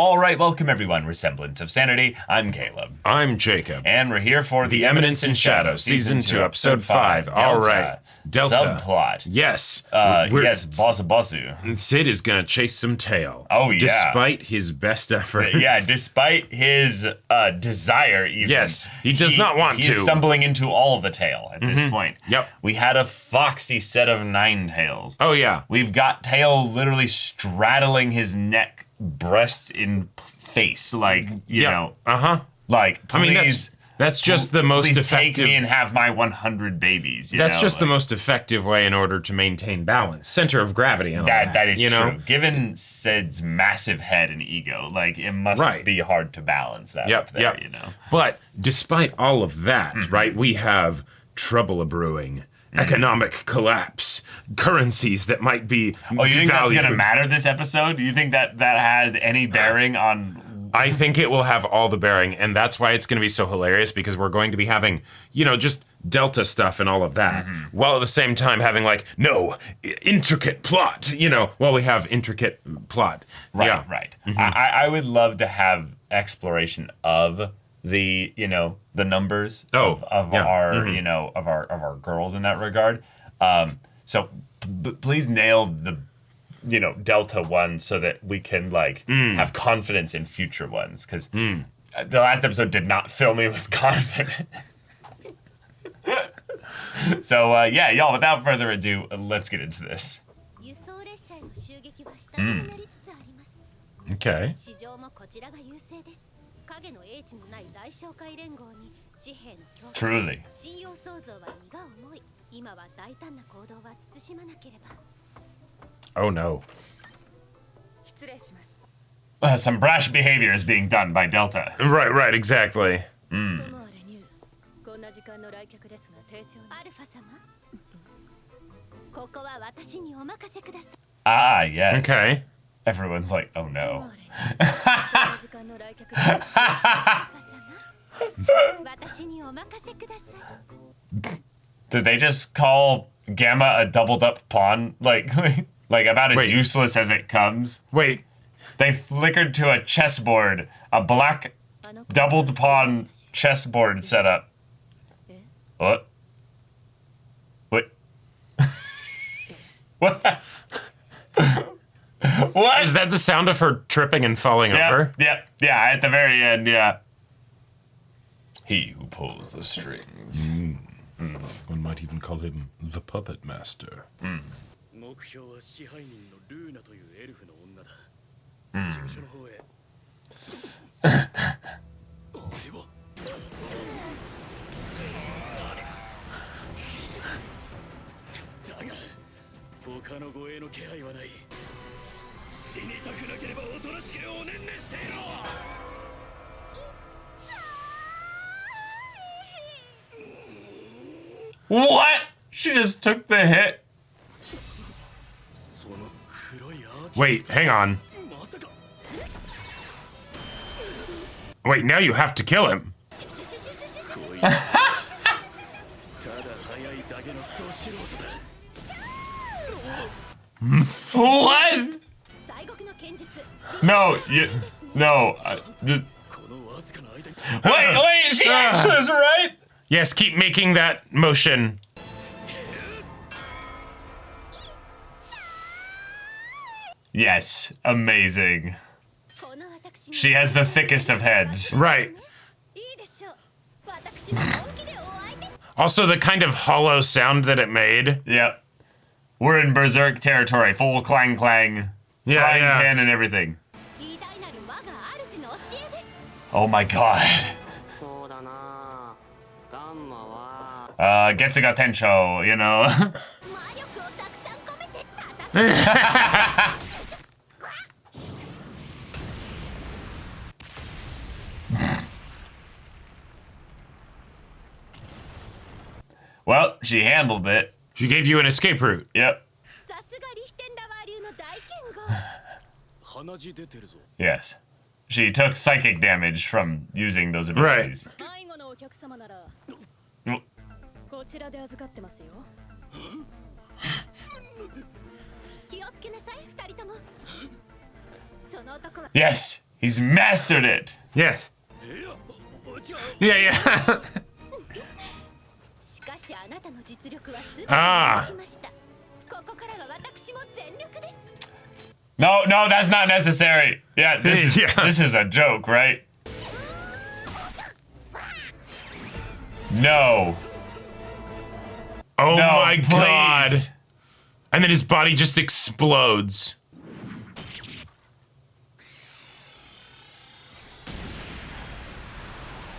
All right, welcome everyone. We're Semblance of Sanity. I'm Caleb. I'm Jacob. And we're here for The Eminence in Shadow, Season 2, Episode 5. All right. Delta. Subplot. Yes. Yes, Bossu. Sid is going to chase some tail. Oh, yeah. Despite his best efforts. Yeah, despite his desire, even. Yes, he does not want to. He's stumbling into all of the tail at this point. Yep. We had a foxy set of 9 tails. Oh, yeah. We've got tail literally straddling his neck, breast in face, like, you know. Uh-huh. Like, please. I mean, that's just the most effective. Please take me and have my 100 babies. That's just the most effective way in order to maintain balance, center of gravity. And that is true. Know? Given Sid's massive head and ego, like it must be hard to balance that up there, you know. But despite all of that, right, we have trouble a-brewing. Economic collapse, currencies that might be Oh, you think that's going to matter this episode? Do you think that had any bearing on... I think it will have all the bearing, and that's why it's going to be so hilarious, because we're going to be having, you know, just Delta stuff and all of that, while at the same time having, like, intricate plot, you know, while we have intricate plot. Right, right. I would love to have exploration of the, you know, the numbers of our, you know, of our girls in that regard. So please nail the, you know, Delta one so that we can like have confidence in future ones, because the last episode did not fill me with confidence. So yeah, y'all, without further ado, let's get into this. Okay. Truly. Oh no. Some brash behavior is being done by Delta. Right, exactly. Ah, yes. Okay. Everyone's like, oh no. Did they just call Gamma a doubled up pawn? Like about as useless as it comes? Wait. They flickered to a chessboard, a black doubled pawn chessboard setup. What? What? What? What? Is that the sound of her tripping and falling over? Yeah, at the very end, yeah. He who pulls the strings. One might even call him the puppet master. What? She just took the hit. Wait, hang on. Wait, now you have to kill him. What? No, no. Wait, she actually is right? Yes, keep making that motion. Yes, amazing. She has the thickest of heads. Right. Also, the kind of hollow sound that it made. Yep. We're in Berserk territory. Full clang clang. Flying pin and everything. Oh my god. Getsuga Tensho, you know. Well, she handled it. She gave you an escape route. Yep. Yes. She took psychic damage from using those abilities. Right. Yes, He's mastered it. Yes. Yeah, yeah. Ah. No, no, that's not necessary. Yeah, this is a joke, right? No. Oh no, my please. God. And then his body just explodes.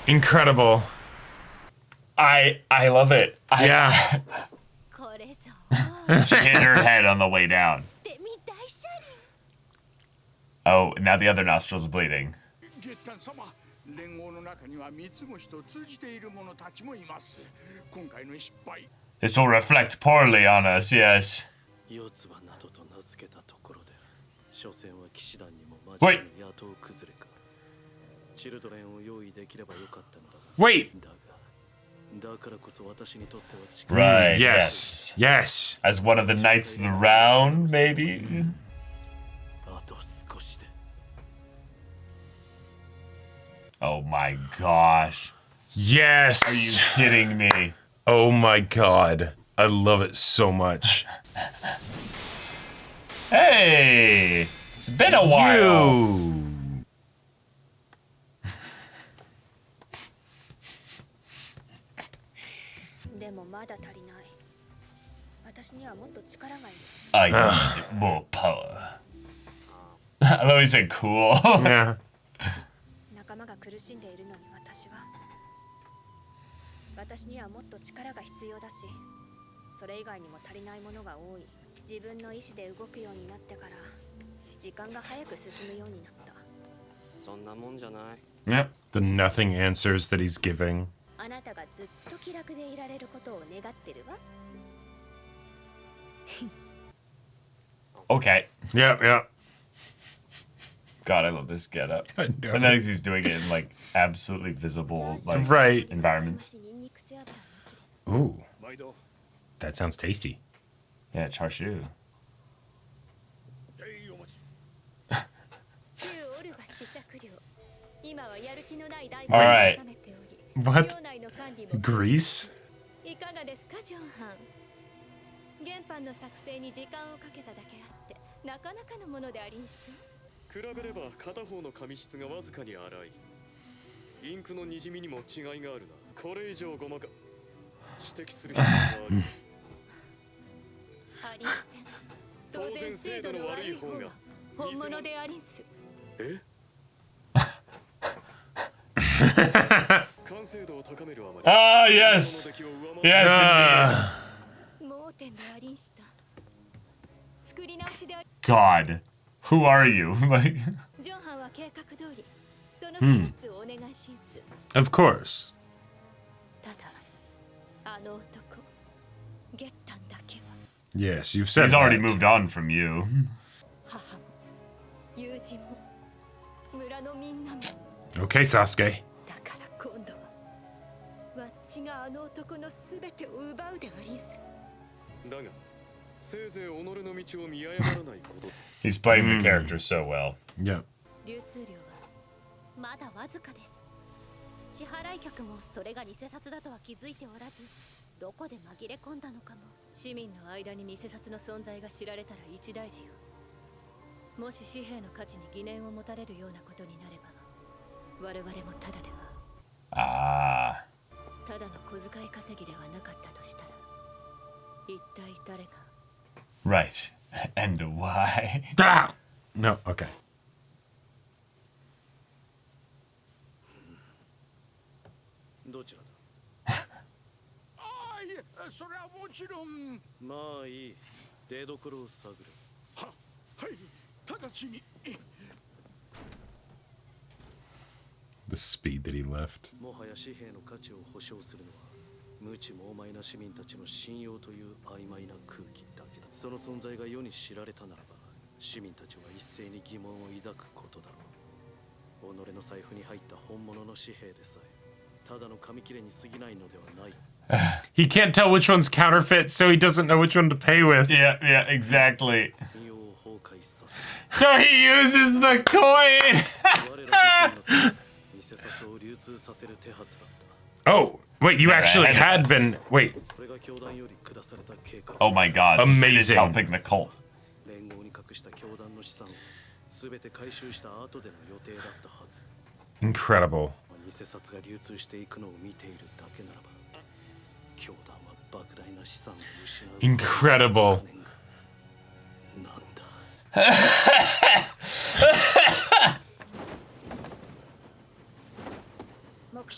Incredible. I love it. Yeah. She hit her head on the way down. Oh, now the other nostril's bleeding. This will reflect poorly on us, yes. Wait. Wait. Right. Yes. Yes. As one of the knights of the round, maybe? Oh my gosh. Yes. Are you kidding me? Oh my God. I love it so much. Hey! It's been a while. I need more power. I love he said cool. Yeah. 仲間が苦しんでいるのに私にはもっと力が必要だし、それ以外にも足りないものが多い。自分の意志で動くようになってから時間が早く進むようになった。そんなもんじゃない。Yep. The nothing answers that he's giving. あなたがずっと気楽でいられることを願ってるわ。Okay. Yep, yep. God, I love this getup. I know. And then he's doing it in like absolutely visible like Right. environments. Ooh. That sounds tasty. Yeah, char-siu. All right. What? Grease? 原版の作成に時間をかけただけあってなかなかのものでありんしょ。比べれば片方の紙質がわずかに粗い。インクの滲みにも違いがあるな。これ以上ごまか指摘する必要がある。ありんせん。当然精度の悪い方が本物でありんす。え？完成度を高めるあまり。Ah, yes. Yes. God, who are you? Like. Of course. Yes, you've said He's already that. moved on from you. Okay, Sasuke. だが、せいぜい己の道を見誤らないこと。He's playing the character so well. Yep. 流通量はまだわずかです。支払い客もそれが偽札だとは気づいておらず、どこで紛れ込んだのかも。市民の間に偽札の存在が知られたら一大事よ。もし紙幣の価値に疑念を持たれるようなことになれば、我々もただでは。Ah. ただの小遣い稼ぎではなかったとしたら、一体誰が Right. And why? Ah! No, okay. どちらだ？ああ、いえ、それはもちろん。まあいい。出所を探る。は、はい。直ちに。The speed that he left. もはや紙幣の価値を保証するのは無知猛獰な市民たちの信用という曖昧な空気だけだ。その存在が世に知られたならば、市民たちは一斉に疑問を抱くことだろう。己の財布に入った本物の紙幣でさえ、ただの紙切れに過ぎないのではない。He can't tell which one's counterfeit, so he doesn't know which one to pay with. Yeah, yeah, exactly. 身を崩壊させ。So he uses the coin. Oh, wait, you actually had been... Wait. Oh my god. So Sid is Amazing. helping the cult. Incredible. Incredible.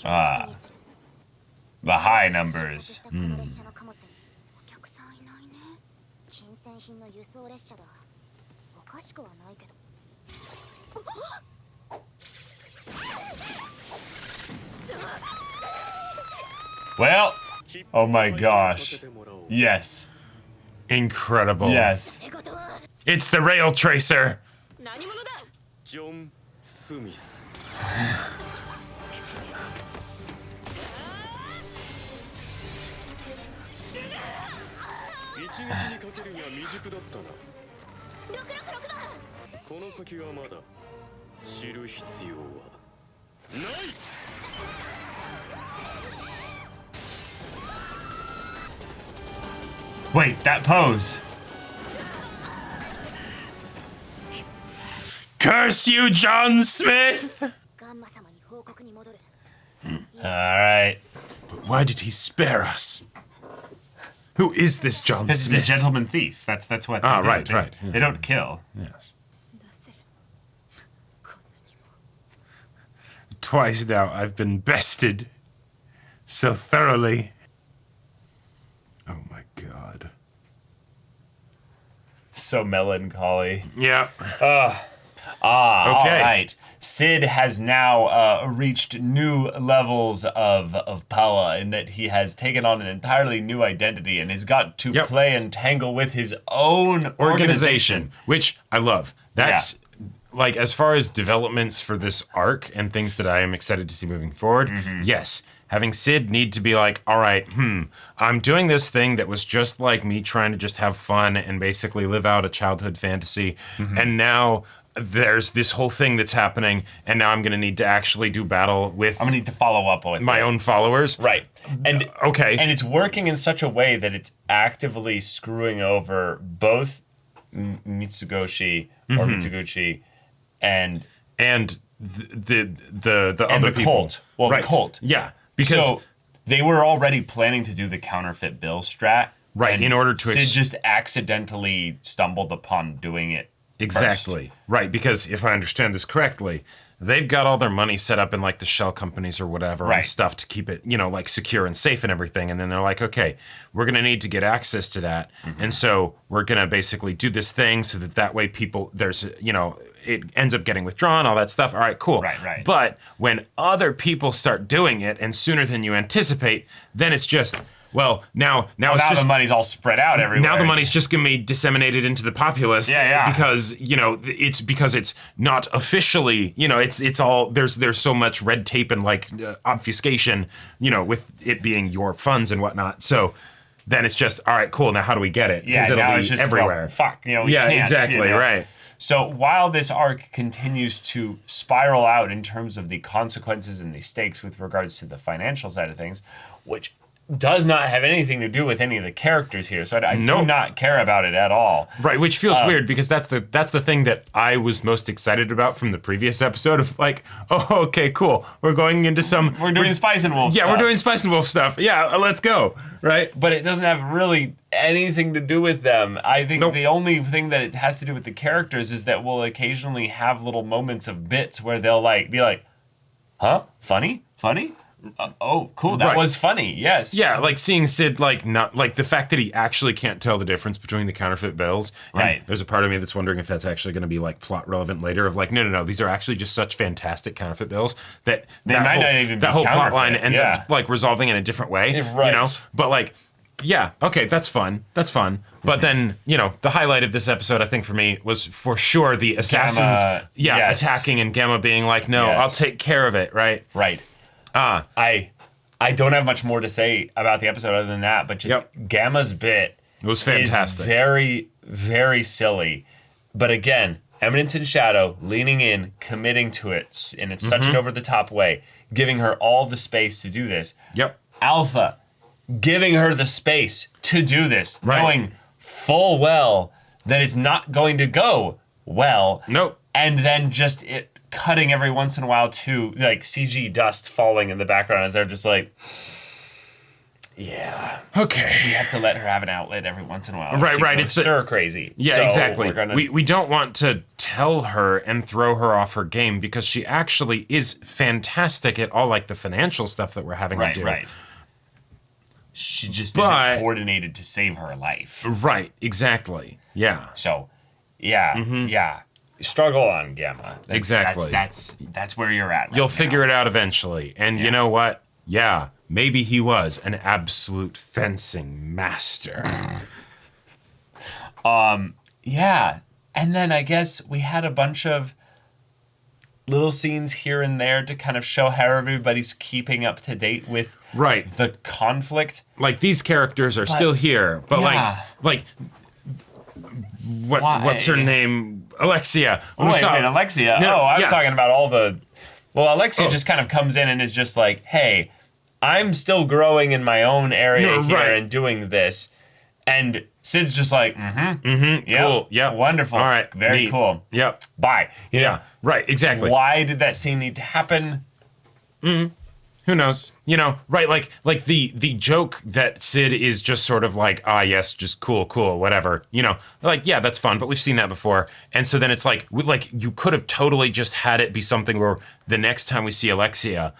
Ah. The high numbers. 客さんいないね。金銭品の輸送列車だ。おかしくはないけど。 Well, oh my gosh. Yes. Incredible. Yes. It's the rail tracer. 何者だ。ジョン・スミス 一撃にかけるには未熟だったな。666だ。この先はまだ知る必要はない。 Wait, that pose. Curse you, John Smith! ガンマ様に報告に戻る。 Alright. But why did he spare us? Who is this John This is a Smith? gentleman thief. That's what they Ah, do. right, They- right. They don't kill. Yes. なぜこんなにも。 Twice now I've been bested so thoroughly. Oh my god. So melancholy. Yeah. Okay. All Okay. right. Sid has now reached new levels of power in that he has taken on an entirely new identity and has got to Yep. play and tangle with his own Organization, which I love. That's like as far as developments for this arc and things that I am excited to see moving forward. Yes, having Sid need to be like, all right, I'm doing this thing that was just like me trying to just have fun and basically live out a childhood fantasy, and now there's this whole thing that's happening, and now I'm gonna need to actually do battle with I'm gonna need to follow up with my it. own followers. Right. And Okay. and it's working in such a way that it's actively screwing over both Mitsugoshi or Mitsuguchi and the and other the people. cult. Well, Right. the cult. Yeah, because So they were already planning to do the counterfeit bill strat. Right, and in order to Sid just accidentally stumbled upon doing it. exactly right, because if I understand this correctly, they've got all their money set up in like the shell companies or whatever Right. and stuff to keep it, like secure and safe and everything. And then they're like, okay, we're gonna need to get access to that, and so we're gonna basically do this thing so that way people it ends up getting withdrawn, all that stuff. All right, cool. Right. But when other people start doing it and sooner than you anticipate, then it's just now Now it's just, the money's all spread out everywhere. now the money's just gonna be disseminated into the populace. Yeah. Because it's not officially. It's all there's so much red tape and like obfuscation. With it being your funds and whatnot. So then it's just all right, cool. Now how do we get it? Yeah, it'll now be it's just everywhere. Well, fuck, we Yeah, can't, exactly, right. So while this arc continues to spiral out in terms of the consequences and the stakes with regards to the financial side of things, which does not have anything to do with any of the characters here, so I do Nope. not care about it at all. Right, which feels weird because that's the thing that I was most excited about from the previous episode of like, oh, okay, cool. We're going into some We're doing Spice and Wolf Yeah, stuff. we're doing Spice and Wolf stuff. Yeah, let's go. Right? But it doesn't have really anything to do with them. I think Nope. the only thing that it has to do with the characters is that we'll occasionally have little moments of bits where they'll be like, huh? Funny? Oh, cool. That Right. was funny. Yes. Yeah, like seeing Sid not like the fact that he actually can't tell the difference between the counterfeit bills. And Right. There's a part of me that's wondering if that's actually going to be like plot relevant later. Of like, no, these are actually just such fantastic counterfeit bills that They might not even be that whole plot line counterfeit, ends yeah. up like resolving in a different way. Right. But like, yeah, okay, that's fun. But then the highlight of this episode, I think for me, was for sure the assassins. Gamma, yes. Attacking and Gamma being like, no, Yes. I'll take care of it. Right. Right. I don't have much more to say about the episode other than that, but just Gamma's bit It was fantastic. is very, very silly. But again, Eminence and Shadow leaning in, committing to it in such an over-the-top way, giving her all the space to do this. Yep. Alpha giving her the space to do this, knowing full well that it's not going to go well. Nope. And then just it cutting every once in a while to like CG dust falling in the background as they're just like, yeah. Okay. We have to let her have an outlet every once in a while. Right. It's stir crazy. Yeah, so exactly. Gonna... We don't want to tell her and throw her off her game because she actually is fantastic at all like the financial stuff that we're having to do. Right. She just isn't coordinated to save her life. Right, exactly. Yeah. So, yeah. Struggle on, Gamma. Exactly. That's where you're at. You'll figure it out eventually. And you know what? Yeah, maybe he was an absolute fencing master. Yeah. And then I guess we had a bunch of little scenes here and there to kind of show how everybody's keeping up to date with the conflict. Like these characters are still here, but what's her name? Alexia. Alexia. No, I was talking about all the... Well, Alexia just kind of comes in and is just like, hey, I'm still growing in my own area here and doing this. And Sid's just like, cool, yeah, wonderful, all right, very neat. cool, yep, bye. Yeah, right, exactly. Why did that scene need to happen? Who knows? You know, right? Like the joke that Sid is just sort of like, yes, just cool, whatever. You know, like yeah, that's fun, but we've seen that before. And so then it's like you could have totally just had it be something where the next time we see Alexia,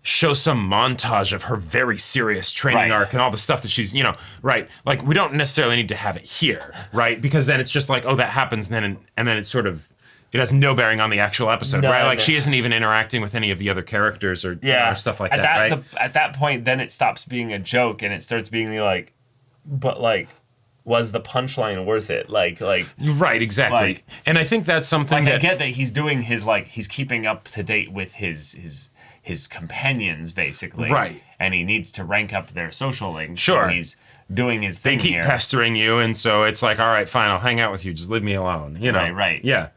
show some montage of her very serious training arc and all the stuff that she's, right? Like we don't necessarily need to have it here, right? Because then it's just like, that happens, and then it's sort of. It has no bearing on the actual episode, right? Like she isn't even interacting with any of the other characters or stuff like that, right? At that point, then it stops being a joke and it starts being like, but like, was the punchline worth it? Like. Right, exactly. And I think that's something I get that he's doing he's keeping up to date with his companions basically, right? And he needs to rank up their social links. Sure, so he's doing his thing. They keep pestering you, and so it's like, all right, fine, I'll hang out with you. Just leave me alone. You know, right, yeah.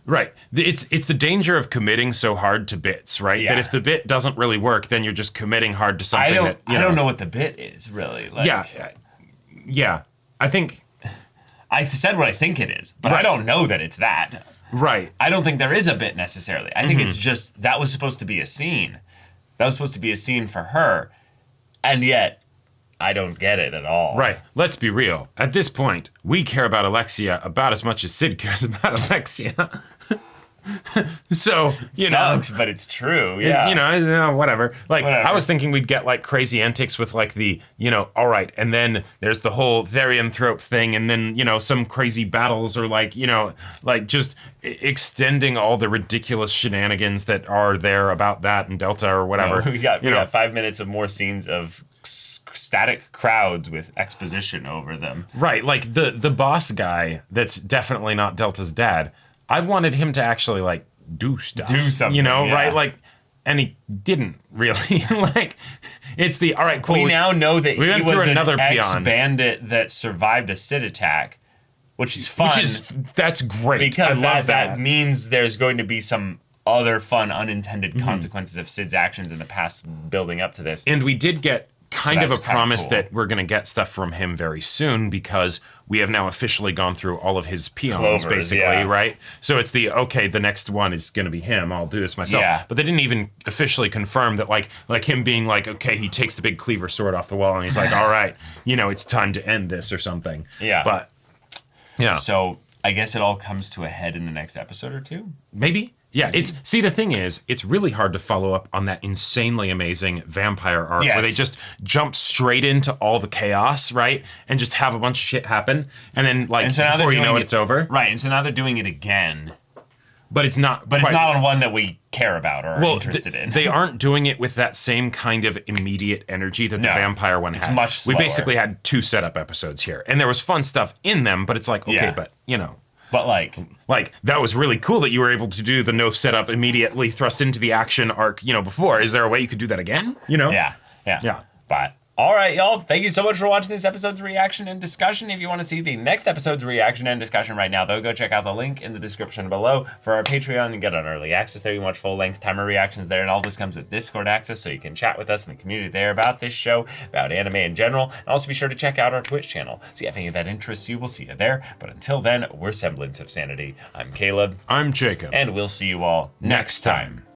Right. It's the danger of committing so hard to bits, right? Yeah. That if the bit doesn't really work, then you're just committing hard to something I don't know what the bit is, really. Like, yeah. I think... I said what I think it is, but I don't know that it's that. Right. I don't think there is a bit necessarily. I think it's just, that was supposed to be a scene. That was supposed to be a scene for her. And yet... I don't get it at all. Right. Let's be real. At this point, we care about Alexia about as much as Sid cares about Alexia. So, Sucks, but it's true. Yeah. Whatever. I was thinking we'd get like crazy antics with like the, all right, and then there's the whole therianthrope thing, and then, some crazy battles or like just extending all the ridiculous shenanigans that are there about that and Delta or whatever. No, we got 5 minutes of more scenes of static crowds with exposition over them. Right, like the boss guy that's definitely not Delta's dad. I wanted him to actually like do stuff. Do something, right? Like, and he didn't really. Like, it's the, all right, cool. We now know that he was an another ex-bandit that survived a Sid attack, which is fun. That's great. Because I love that means there's going to be some other fun unintended consequences of Sid's actions in the past building up to this. And we did get kind of a promise cool. that we're going to get stuff from him very soon because we have now officially gone through all of his peons, basically, right? So it's the next one is going to be him. I'll do this myself. Yeah. But they didn't even officially confirm that, like him being like, okay, he takes the big cleaver sword off the wall and he's like, all right, it's time to end this or something. Yeah. But, yeah. So I guess it all comes to a head in the next episode or two? Maybe. Yeah, the thing is, it's really hard to follow up on that insanely amazing vampire arc where they just jump straight into all the chaos, right? And just have a bunch of shit happen. And then, before you know it, it's over. Right, and so now they're doing it again. But it's not it's not on one that we care about or are interested in. They aren't doing it with that same kind of immediate energy that the vampire one had. It's much slower. We basically had 2 setup episodes here. And there was fun stuff in them, but it's like, okay, but, But like that was really cool that you were able to do the no setup immediately thrust into the action arc, before. Is there a way you could do that again? Yeah. But All right, y'all. Thank you so much for watching this episode's reaction and discussion. If you want to see the next episode's reaction and discussion right now, though, go check out the link in the description below for our Patreon and get an early access there. You can watch full-length timer reactions there, and all this comes with Discord access, so you can chat with us in the community there about this show, about anime in general. And also be sure to check out our Twitch channel. See if any of that interests you. We'll see you there. But until then, we're Semblance of Sanity. I'm Caleb. I'm Jacob. And we'll see you all next time.